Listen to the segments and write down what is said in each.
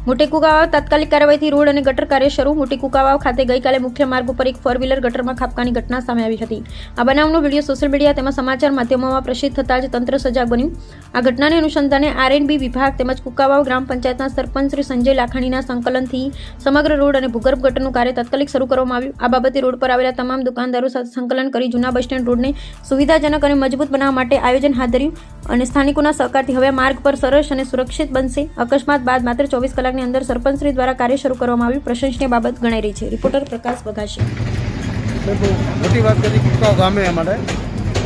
મોટી કુકાવાવ તાત્કાલિક કાર્યવાહીથી રોડ અને ગટર કાર્ય શરૂ. મોટી કુકાવાવ ખાતે ગઈકાલે મુખ્ય માર્ગ ઉપર એક 4 વ્હીલર ગટરમાં ખાબકાની ઘટના સામે આવી હતી. આ બનાવનો વિડીયો સોશિયલ મીડિયા તેમજ સમાચાર માધ્યમોમાં પ્રસિદ્ધ થતાં જ તંત્ર સજાગ બન્યું. આ ઘટનાને અનુસંધાને R&B વિભાગ તેમજ કુકાવાવ ગ્રામ પંચાયતના સરપંચ શ્રી સંજય લાખાણીના સંકલનથી સમગ્ર રોડ અને ભૂગર્ભ ગટરનું કાર્ય તાત્કાલિક શરૂ કરવામાં આવ્યું. આ બાબતે રોડ પર આવેલા તમામ દુકાનદારો સાથે સંકલન કરી જૂના બસ સ્ટેન્ડ રોડને સુવિધાજનક અને મજબૂત બનાવવા માટે આયોજન હાથ ધર્યું અને સ્થાનિકોના સહકારથી હવે માર્ગ પર સરસ અને સુરક્ષિત બનશે. અકસ્માત બાદ માત્ર 24 કલાકની અંદર સરપંચશ્રી દ્વારા કાર્ય શરૂ કરવામાં આવ્યું. પ્રશંસનીય બાબત ગણાઈ રહી છે. રિપોર્ટર પ્રકાશ બગાશી. મોટી વાત કરી કુકાવ ગામે અમારે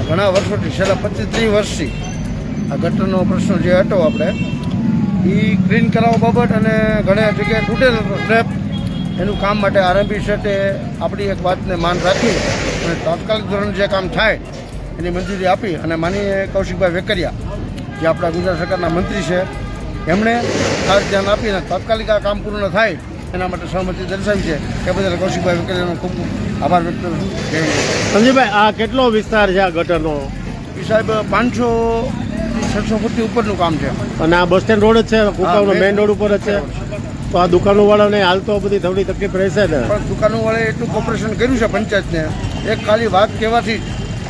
ઘણા વર્ષોથી છેલ્લા 25-30 વર્ષથી આ ગટરનો પ્રશ્ન જે હતો આપણે એ ક્લીન કરાવવા બાબત અને ઘણા જગ્યાએ તૂટેલો સ્લેબ એનું કામ માટે R&B સેટે આપણી એક વાતને માન રાખી અને તાત્કાલિક ધોરણે જે કામ થાય એની મંજૂરી આપી અને માનીએ કૌશિકભાઈ વેકરિયા જે આપણા ગુજરાત સરકારના મંત્રી છે એમણે ખાસ ધ્યાન આપીને તાત્કાલિક આ કામ પૂર્ણ થાય એના માટે સહમતિ દર્શાવી છે એ બદલ કૌશિકભાઈ વેકરિયાનો ખૂબ આભાર વ્યક્ત કરું છું. સંજયભાઈ, આ કેટલો વિસ્તાર છે આ ગટરનો? એ સાહેબ 500-600 ફૂટથી ઉપરનું કામ છે અને આ બસ સ્ટેન્ડ રોડ જ છે, કુકાવનો મેઇન રોડ ઉપર જ છે. તો આ દુકાનોવાળાને હાલ તો બધી થોડી તકલીફ રહેશે ને? પણ દુકાનોવાળાએ એટલું કોર્પોરેશન કર્યું છે પંચાયતને. એક ખાલી વાત કહેવાથી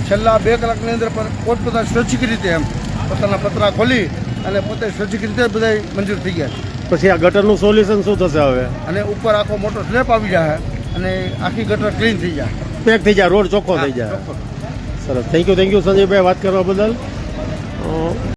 છેલ્લા 2 કલાકની અંદર પણ પોતપોતાની સ્વૈચ્છિક રીતે એમ પોતાના પતરા ખોલી અને પોતે સ્વૈચ્છિક રીતે બધા મંજૂર થઈ ગયા. પછી આ ગટરનું સોલ્યુશન શું થશે હવે? અને ઉપર આખો મોટો સ્લેબ આવી જાય અને આખી ગટર ક્લીન થઈ જાય, પેક થઈ જાય, રોડ ચોખ્ખો થઈ જાય. સરસ, થેન્ક યુ સંજયભાઈ વાત કરવા બદલ.